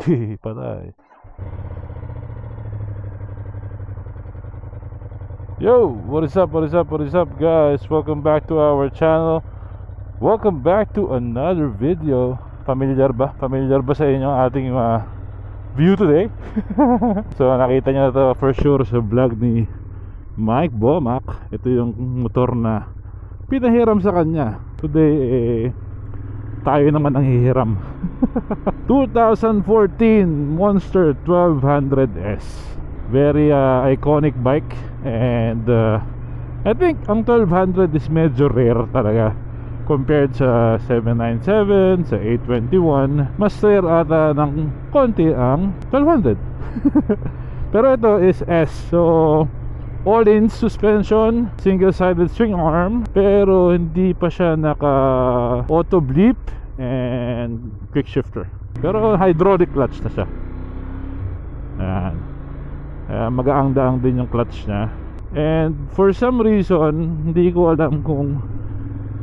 Patay. Yo, what is up, what is up, what is up guys? Welcome back to our channel. Welcome back to another video. Familiar ba? Familiar ba sa inyo ang ating view today? So nakita nyo na to for sure sa vlog ni Mike Bomac. Ito yung motor na pinahiram sa kanya. Today tayo naman ang hihiram. 2014 Monster 1200S. Very iconic bike. And I think ang 1200 is medyo rare talaga compared sa 797, sa 821. Mas rare ata ng konti ang 1200. Pero ito is S. So all-in suspension, single-sided swing arm, pero hindi pa siya naka auto bleep and quick shifter. Pero hydraulic clutch na siya. Ayan. Magaang-daang din yung clutch niya. And for some reason hindi ko alam kung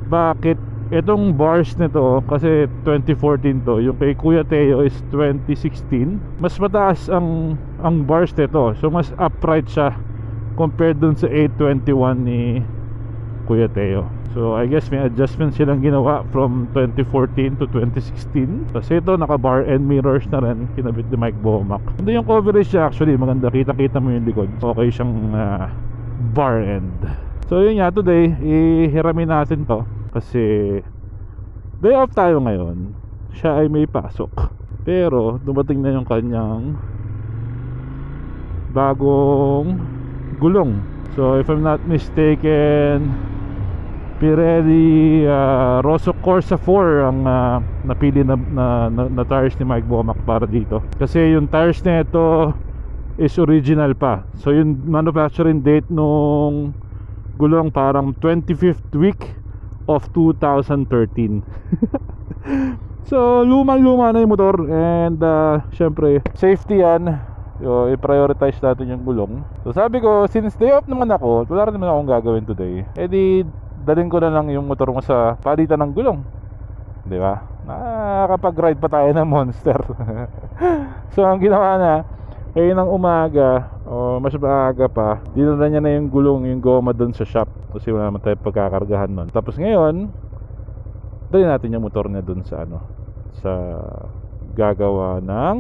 bakit itong bars nito, kasi 2014 to, yung kay Kuya Teo is 2016. Mas mataas ang bars nito, so mas upright siya compared dun sa 821 ni Kuya Teo. So I guess may adjustment silang ginawa from 2014 to 2016. Kasi ito naka bar and mirrors na rin, kinabit ni Mike Bomac. Hindi yung coverage niya actually maganda, kita-kita mo yung likod. Okay siyang bar end. So yun nga, today ihiramin natin to kasi day off tayo ngayon. Siya ay may pasok, pero dumating na yung kanyang bagong gulong. So if I'm not mistaken, Pirelli Rosso Corsa 4 ang napili na tires ni Mike Bomac para dito. Kasi yung tires na ito is original pa. So yung manufacturing date nung gulong parang 25th week of 2013. So luma-luma na yung motor. And syempre safety yan. So i-prioritize natin yung gulong. So sabi ko, since day off naman ako, wala rin naman akong gagawin today, edi dalhin ko na lang yung motor mo sa palitan ng gulong, di ba? Nakakapag-ride pa tayo ng Monster. So ang ginawa na, ngayon ng umaga o mas maaga pa, dinala niya na yung gulong, yung goma doon sa shop kasi wala naman tayo pagkakargahan nun. Tapos ngayon dalhin natin yung motor niya doon sa sa gagawa ng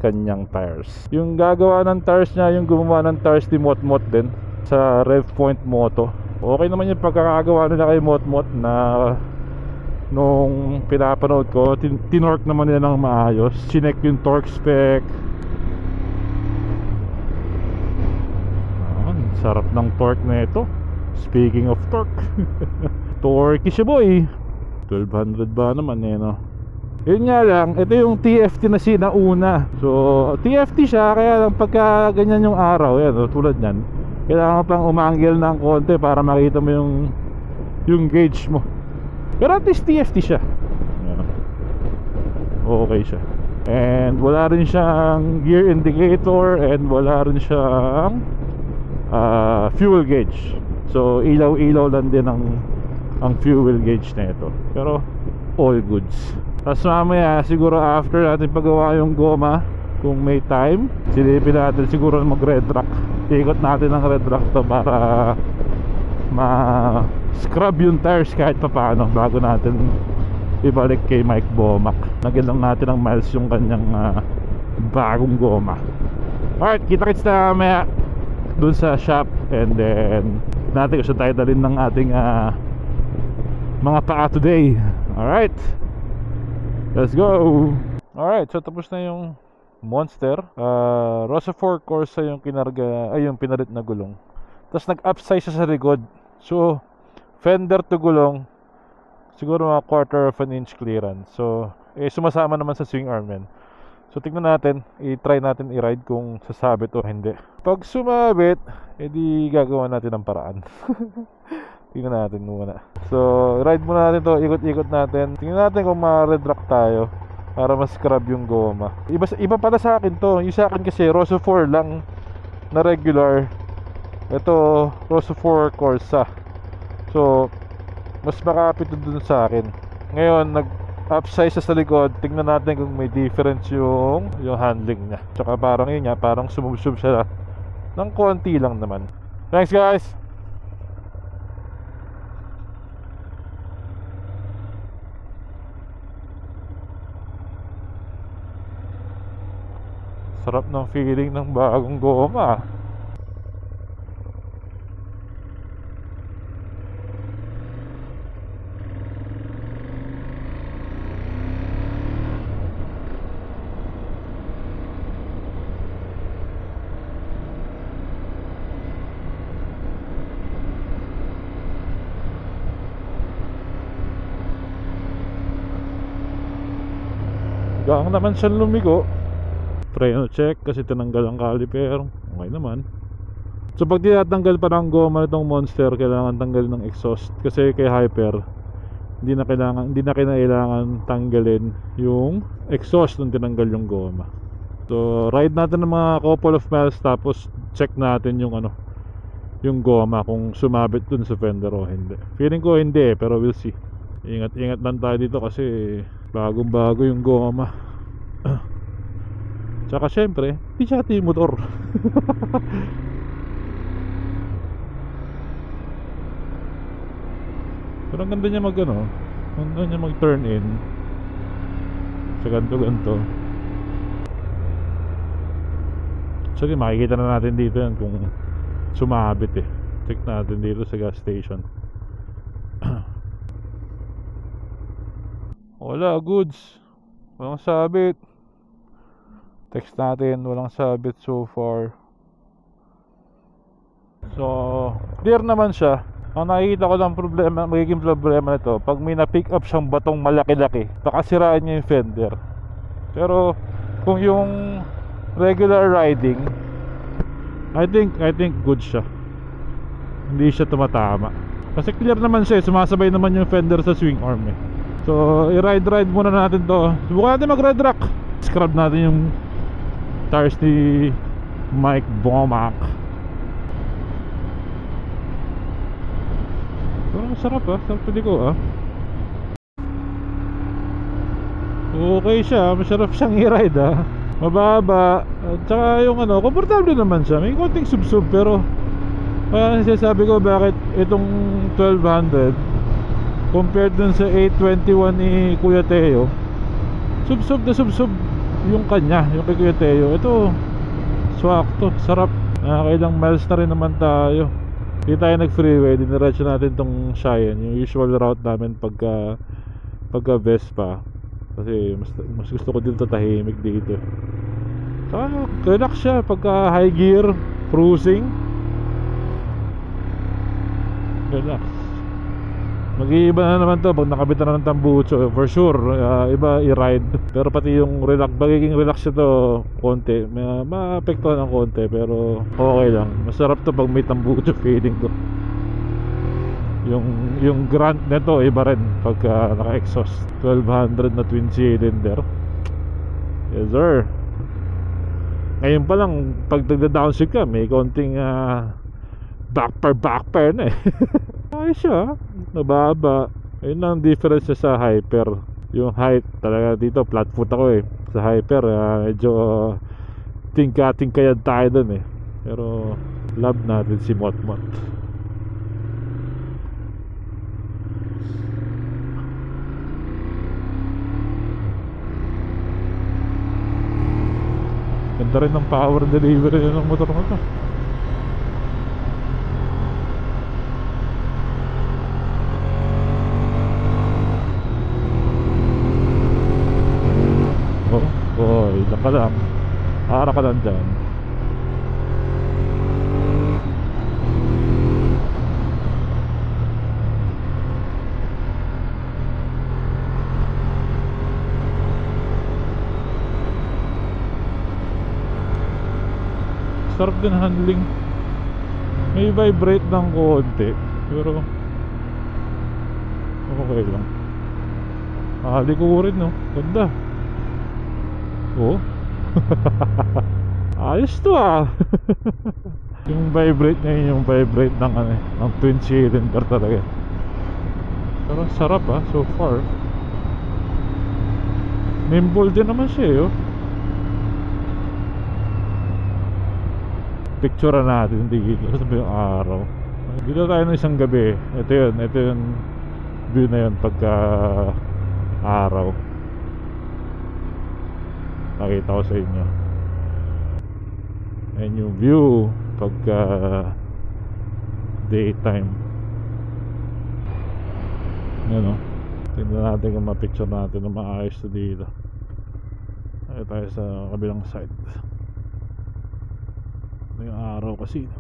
kanyang tires. Yung gagawa ng tires niya, yung gumawa ng tires ni Motmot din sa Rev Point Moto. Okay naman yung pagkakagawa nila kay Motmot na nung pinapanood ko, tinork naman nila ng maayos. Chinek yung torque spec. Sarap ng torque na ito. Speaking of torque, torque siya boy. 1200 ba naman no? Yun nga lang, ito yung TFT na sinauna. So TFT siya, kaya lang pagka ganyan yung araw, yan tulad yan, kailangan pang umanggel ng konti para makita mo yung gauge mo. Pero at least TFT siya. Okay siya. And wala rin siyang gear indicator, and wala rin siyang fuel gauge. So ilaw-ilaw lang din ang fuel gauge na ito. Pero all goods. Tapos mamaya siguro after natin pagawa yung goma, kung may time, silipin natin siguro mag-red rock. Ikot natin ang red rock to para ma-scrub yung tires kahit pa paano bago natin ibalik kay Mike Bomac. Lagyan lang natin ng miles yung kanyang bagong goma. Alright, kita-kits na mamaya dun sa shop, and then natin kasi tayo dalhin ng ating mga paa today. Alright, let's go. Alright, so tapos na yung Monster. Rosso 4 Corsa yung kinarga, ay yung pinalit na gulong. Tapos nag-upsize siya sa likod. So fender to gulong, siguro mga quarter of an inch clearance. So sumasama naman sa swing arm yan. So tignan natin, i-try natin i-ride kung sasabit o hindi. Pag sumabit, edi gagawa natin ng paraan. Tingnan natin muna. So ride muna natin to, ikot-ikot natin. Tingnan natin kung ma-red rock tayo para mas-scrub yung goma. Iba pala sa akin to. Yung sa akin kasi Rosso 4 lang na regular. Ito Rosso 4 Corsa. So mas makapit dun sa akin. Ngayon upsize sa likod. Tingnan natin kung may difference yung handling niya. Tsaka parang yun nga, parang sumubsub siya ng konti lang naman. Thanks guys. Sarap ng feeling ng bagong goma. Gaang naman siyang lumigo. Preno check kasi tinanggal ang caliper. Okay naman. So pag tinatanggal pa ng goma nitong Monster, kailangan tanggalin ng exhaust. Kasi kay Hyper hindi na kailangan tanggalin yung exhaust nung tinanggal yung goma. So ride natin ng mga couple of miles, tapos check natin yung yung goma kung sumabit dun sa fender o hindi. Feeling ko hindi pero we'll see. Ingat lang tayo dito kasi bagong bago yung goma. Tsaka syempre, di siya yung motor. Pero ang ganda niya mag turn in sa ganto. Actually makikita na natin dito yan kung sumabit eh. Check natin dito sa gas station. Wala, goods. Walang sabit. Text natin, walang sabit so far. So, clear naman siya. Ang nakikita ko lang magiging problema nito, pag may na-pick up siyang batong malaki-laki, pakasiraan niya yung fender. Pero, kung yung regular riding, I think good siya. Hindi siya tumatama. Kasi clear naman siya, sumasabay naman yung fender sa swing arm eh. So, i-ride muna natin to. Subukan natin mag-red rock. Scrub natin yung tires ni Mike Bomack. Parang sarap sarap ko okay siya, masarap siyang i-ride mababa, at saka yung komportable naman siya. May konting sub-sub pero parang sinasabi ko bakit itong 1200 compared dun sa 821 ni Kuya Teo, sub-sub yung kanya, yung kay Kuya Teo. Ito swakto, sarap. Nakakailang miles na rin naman tayo. Hindi tayo nag-freeway, diniretso natin tong Cheyenne, yung usual route namin pagka Vespa. Kasi mas gusto ko dito tahimik dito. Saka relax siya pagka high gear, cruising. Relax. Mag-iiba na naman to pag nakabit na ng tambucho. For sure, iba i-ride. Pero pati yung magiging relax ito konti, ma-apektuhan ng konti. Pero okay lang. Masarap to pag may tambucho, feeling ko. Yung grunt nito iba rin pagka naka-exhaust. 1200 na twin cylinder. Yes sir. Ngayon pa lang pag nagda-downshift ka, may konting backpair na eh. Ayos siya, nababa. Ayun ang difference sa Hyper. Yung height talaga dito, flat foot ako eh. Sa Hyper medyo tingka-tingkayan tayo dun eh. Pero love natin si Motmot. Ganda rin ng power delivery ng motor mo to. Boy, diyan ka lang. Para ka lang dyan. Sarap din handling. May vibrate ng konti, pero okay lang. Makalikurin no. Ganda. Oh. Ayos to Yung vibrate niya, yung vibrate ng twin cylinder talaga. Pero sarap so far. Nimble din naman siya eh, oh. Picture natin dito sa yung araw. Dito tayo ng isang gabi. Ito yung view na yun pagka araw. Nakita ko sa inyo. Ayan yung view pagka daytime. Yan o. Tingnan natin kung ma-picture natin na maayos na dito. Tayo tayo sa kabilang side. Ito yung araw kasi.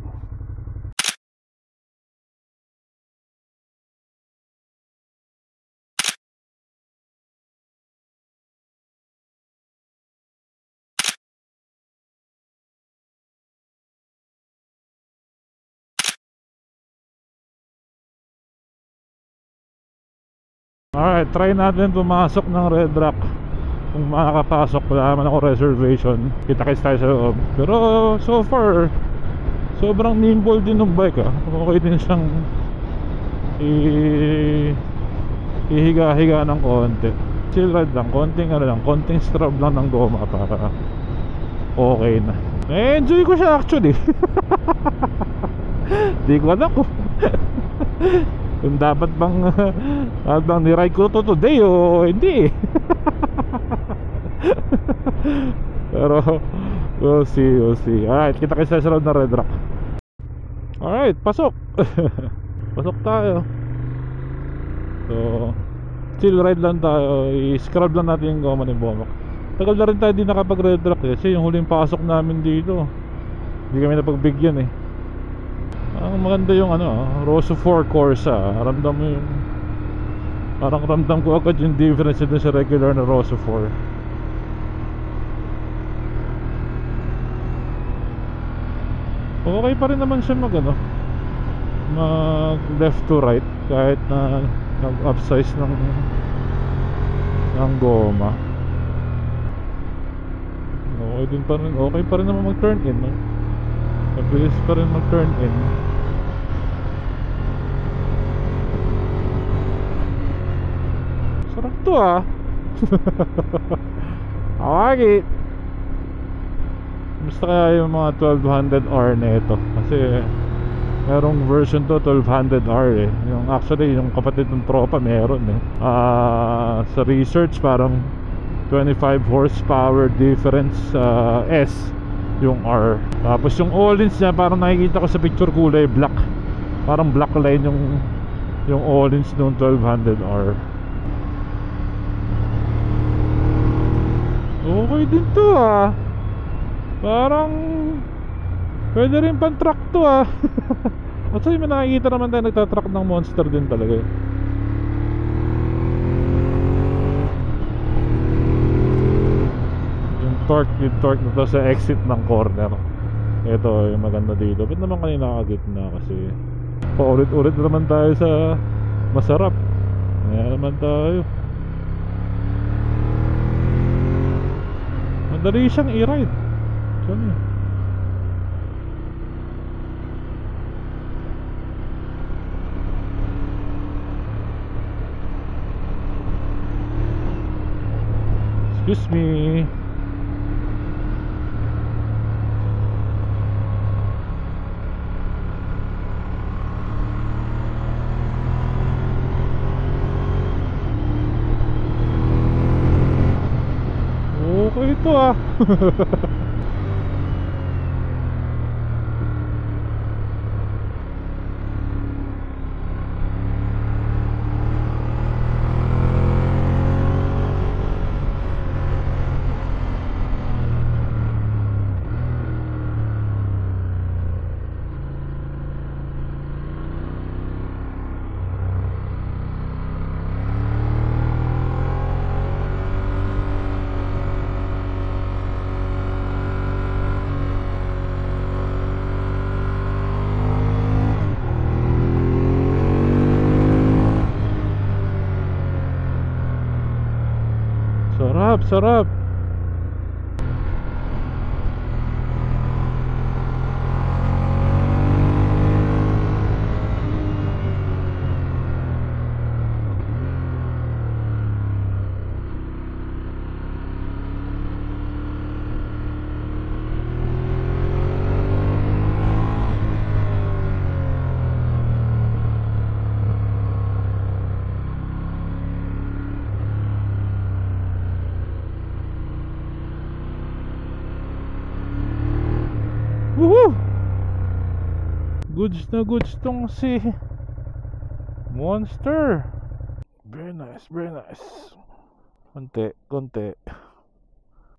Alright, try natin pumasok ng Red Rock. Kung makakapasok, wala naman ako reservation. Kita-kits tayo sa loob. Pero so far, sobrang nimble din ng bike ah. Okay din siyang ihiga-higa ng konti. Chill ride lang, konting strap lang ng goma para okay na. Enjoy ko siya actually. Di ko alam kung dapat bang ni-ride ko to today o hindi. Pero we'll see. Alright, kita kayo sa loob ng Red Rock. Alright, pasok. Pasok tayo. So chill ride lang tayo. I-scrub lang natin yung goma ni Bomac. Tagal na rin tayo di nakapag Red Rock kasi yung huling pasok namin dito hindi kami napagbigyan eh. Ang maganda yung Rosso 4 Corsa. Ramdam mo yung parang ramdam ko agad yung difference dun sa regular na Rosso 4. Okay pa rin naman siya mag left to right kahit na nag-upsize ng goma. Okay pa rin naman mag-turn in, no? Mabilis pa rin mag-turn in. Sarap to ah. Okay. Basta kaya yung mga 1200R na ito. Kasi merong version to 1200R eh. Yung kapatid ng tropa meron eh. Sa research parang 25 horsepower difference S yung R. Tapos yung all-ins niya parang nakikita ko sa picture kulay black. Parang black line yung all-ins ng 1200R. Okay din to ah. Parang pwede rin pang truck to ah. Kasi may nakikita naman tayo nagtatrack ng monster din talaga. Yung torque na to sa exit ng corner. Ito yung maganda dito. Ba't naman kanina nakagitna kasi paulit-ulit naman tayo sa masarap. Kaya naman tayo. Madali siyang i-ride. Saan yun? Excuse me. Okay ito ah. Sarap. Goods na goods tong si Monster. Very nice, very nice. Konti.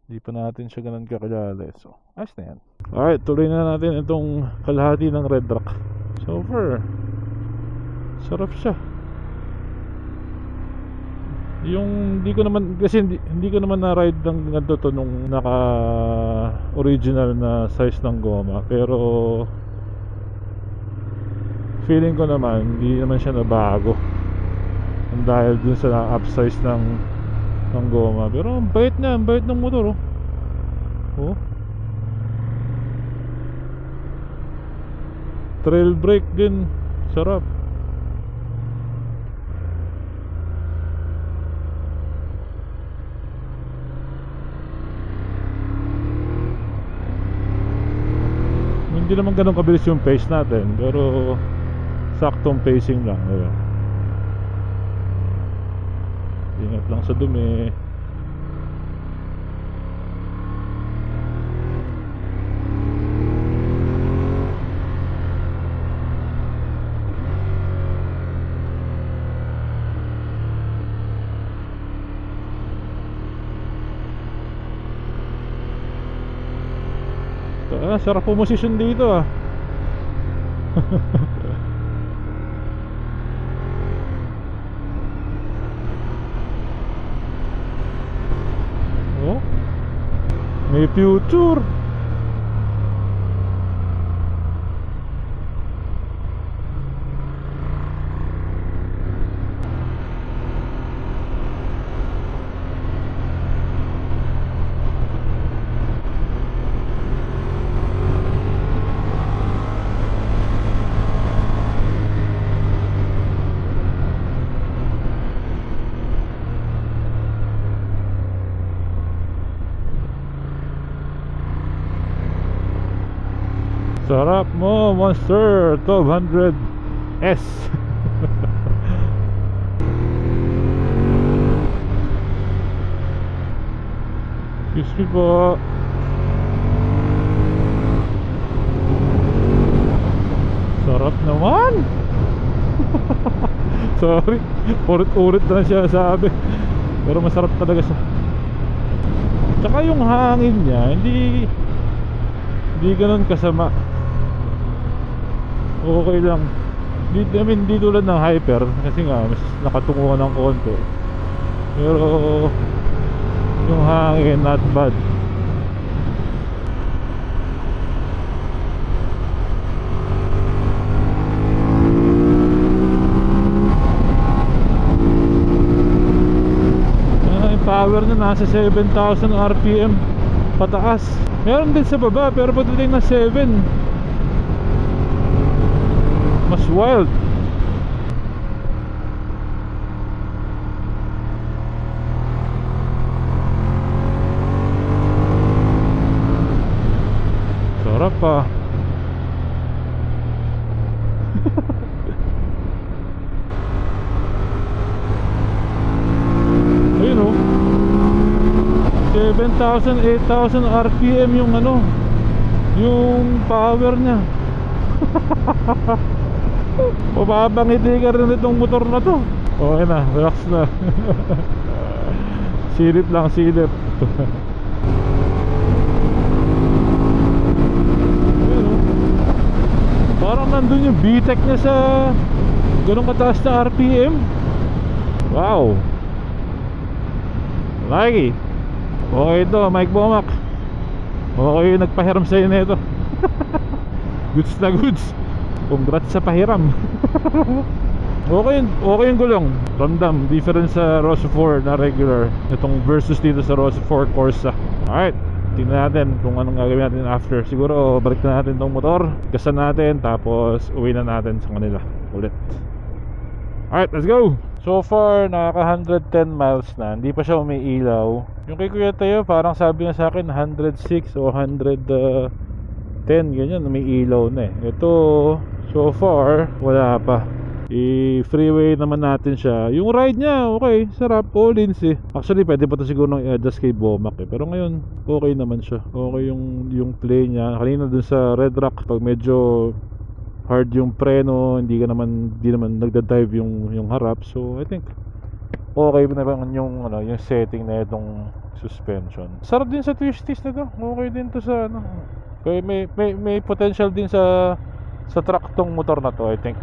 Hindi pa natin siya ganun kakilala. So, ayos na yan. Alright, tuloy na natin itong kalahati ng Red Rock. So far, sarap siya. Yung hindi ko naman, kasi hindi ko naman na-ride ng ganito to nung naka original na size ng goma. Pero feeling ko naman hindi naman siya nabago dahil dun sa upsize ng goma. Pero ang bait ng motor, oh. Trail brake din, sarap. Hindi naman ganun kabilis yung pace natin, pero saktong pacing lang, diba? Ingat lang sa dumi. Sarap pumosisyon dito, ah. Oh, may future. Sarap mo, Monster 1200S. Excuse me po. Sarap naman. Sorry, urit-urit na siya sabi. Pero masarap talaga siya. Tsaka yung hangin niya, hindi ganun kasama. Okay lang. Hindi tulad ng Hyper, kasi nga mas nakatunguhan ng konti. Pero yung hangin not bad. Yung power na nasa 7,000 RPM pataas. Meron din sa baba, pero pagdating na 7 mas wild. Sarap pa. Ayun, oh. 7,000, 8,000 RPM yung yung power niya. Mapapangiti ka rin itong motor na to. Okay na, relax na. Silip lang, silip. Ayun, oh. Parang nandun yung VTEC niya sa ganun kataas na RPM. Wow, lagi. Okay ito, Mike Bomac. Okay yung nagpahiram sa'yo na ito. Goods na goods. Congrats sa pahiram. Okay yung gulong. Ramdam, difference sa Rosso 4 na regular. Itong versus dito sa Rosso 4 Corsa. Alright, tingnan natin kung anong gagawin natin after. Siguro balik na natin tong motor, gasan natin, tapos uwi na natin sa kanila ulit. Alright, let's go. So far, nakaka 110 miles na. Hindi pa siya umiilaw. Yung kay Kuya Tayo, parang sabi na sa akin 106 o 110, ganyan, umiilaw na eh. Ito, so far, wala pa. I-freeway naman natin siya. Yung ride niya, okay, sarap, all-ins eh. Actually, pwede pa ito siguro nang i-adjust kay Bomac eh. Pero ngayon, okay naman siya. Okay yung play niya. Kanina dun sa Red Rock, pag medyo hard yung preno, hindi naman nagda-dive yung harap. So I think okay naman yung yung setting na itong suspension. Sarap din sa twisties na to. Okay din to sa kaya may potential din sa truck tong motor na to, I think.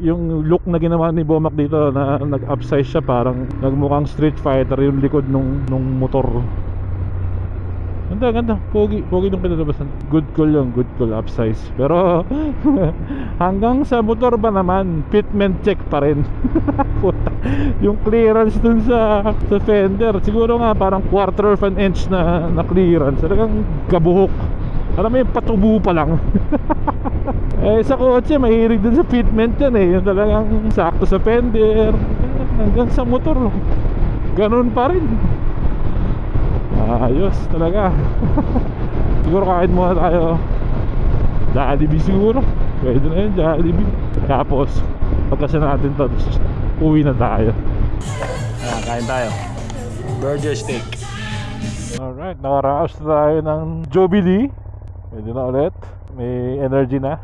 Yung look na ginawa ni Bomac dito na nag-upsize siya, parang nagmukhang Street Fighter yung likod nung motor. Ganda, pogi nung pinalabasan. Good call, upsize. Pero hanggang sa motor ba naman, fitment check pa rin. Puta, yung clearance dun sa fender, siguro nga parang quarter of an inch na clearance. Talagang kabuhok. Alam mo yung patubo pa lang. Sa kotse mahilig dun sa fitment yan yung talagang sakto sa fender. Hanggang sa motor, ganun pa rin. Ayos talaga. Siguro kain muna tayo Jollibee siguro. Pwede na yun, Jollibee. Tapos pagkasa natin to, uwi na tayo. Kain tayo burger steak. Alright, nakaraos na tayo ng Jollibee. Pwede na ulit. May energy na.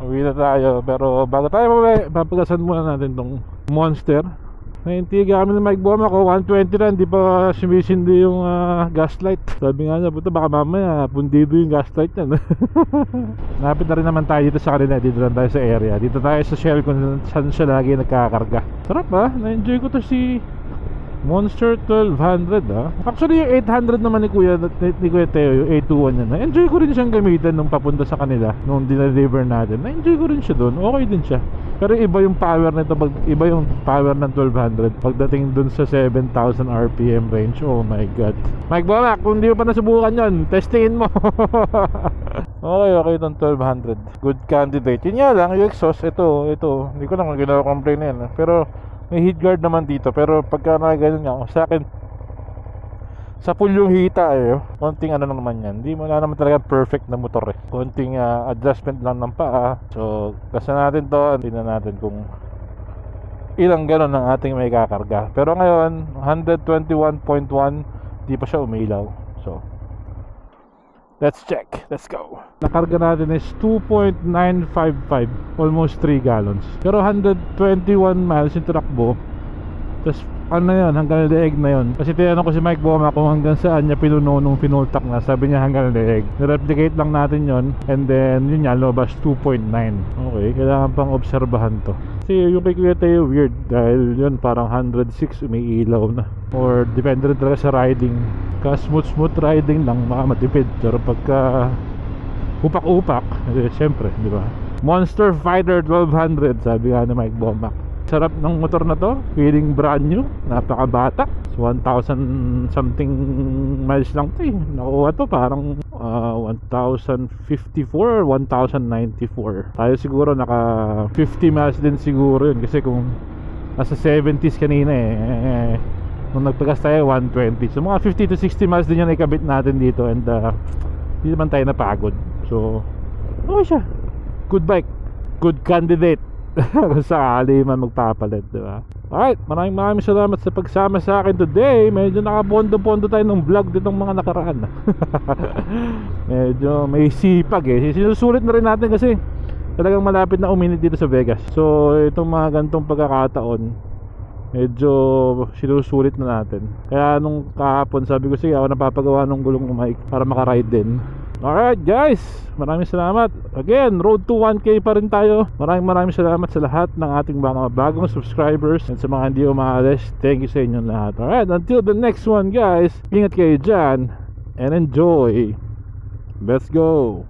Uwi na tayo. Pero bago tayo papagasan muna natin tong Monster. Naintiga kami ng Mike Bomac ko, 120 na, hindi pa sumisindi yung gas light. Sabi nga niya, puto baka mamaya pundido yung gas light yan. Napit na rin naman tayo dito sa kanila. Dito lang tayo sa area. Dito tayo sa Shell kung saan siya lagi nagkakarga. Sarap na-enjoy ko to si Monster 1200 Actually yung 800 naman ni Kuya Teo, yung 821 niya, na-enjoy ko rin siyang gamitan nung papunta sa kanila nung dineliver natin. Na-enjoy ko rin siya doon, okay din siya. Pero iba yung power nito, iba yung power ng 1200 pagdating dun sa 7,000 RPM range. Oh my god. Mike Bomac, kung di mo pa nasubukan yon, testingin mo. Okay itong 1200, good candidate. Yun nga lang, yung exhaust, ito hindi ko lang ginawa complain na yan pero may heat guard naman dito. Pero pagka nakaganon nga sa akin, sa full yung hita konting naman yan. Hindi mo na naman talaga perfect na motor konting adjustment lang ng paa. So kasi natin to, tingnan natin kung ilang ganon ang ating may kakarga. Pero ngayon 121.1, di pa siya umilaw. So let's check, let's go. Nakarga natin is 2.955, almost 3 gallons. Pero 121 miles yung tumakbo. Tapos hanggang leeg na yun. Kasi tinanong ko si Mike Bomac kung hanggang saan niya pinuno nung finultak na. Sabi niya hanggang leeg. Nireplicate lang natin yon. And then yun nga, lobas 2.9. Okay, kailangan pang obserbahan to. Kasi yung kay Kuya Teo weird, dahil yun parang 106 umiilaw na. Or depende rin talaga sa riding. Smooth riding lang matipid. Pero pagka upak-upak, syempre, di ba? Monster Fighter 1200, sabi nga ni Mike Bomac. Sarap ng motor na to, feeling brand new, napakabata. 1,000 something miles lang to nakuha to, parang 1,054 or 1,094. Tayo siguro naka 50 miles din siguro yun. Kasi kung nasa 70s kanina nung nagpagas tayo 120. So mga 50 to 60 miles din yung ikabit natin dito. And hindi naman tayo napagod. So okay siya, good bike, good candidate kung sakali man magpapalit, diba? Alright, maraming salamat sa pagsama sa akin today. Medyo nakapondo-pondo tayo ng vlog ditong mga nakaraan. Medyo may sipag sinusulit na rin natin kasi talagang malapit na uminit dito sa Vegas. So itong mga gantong pagkakataon, medyo sinusulit na natin. Kaya nung kahapon sabi ko, sige ako napapagawa ng gulong ng mic para makaride din. Alright guys, maraming salamat. Again, road to 1K pa rin tayo. Maraming salamat sa lahat ng ating mga bagong subscribers. And sa mga hindi umaalis, thank you sa inyong lahat. Alright, until the next one guys, ingat kayo dyan and enjoy. Let's go.